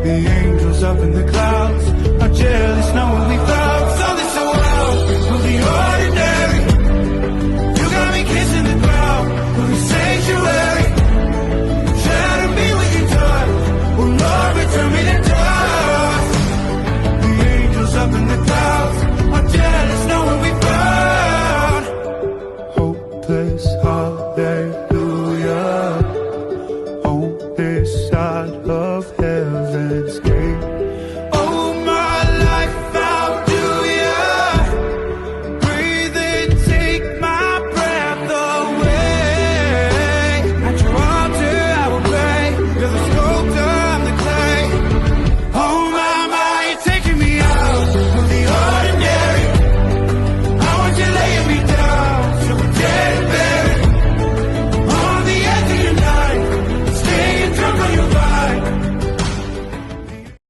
The angels up in the clouds are jealous knowing we found something so wild. We'll be ordinary. You got me kissing the ground. We'll be sanctuary. Shadow me with your touch. Oh Lord, return me to dust. The angels up in the clouds are jealous knowing we found hopeless hallelujah on this side of heaven's gate.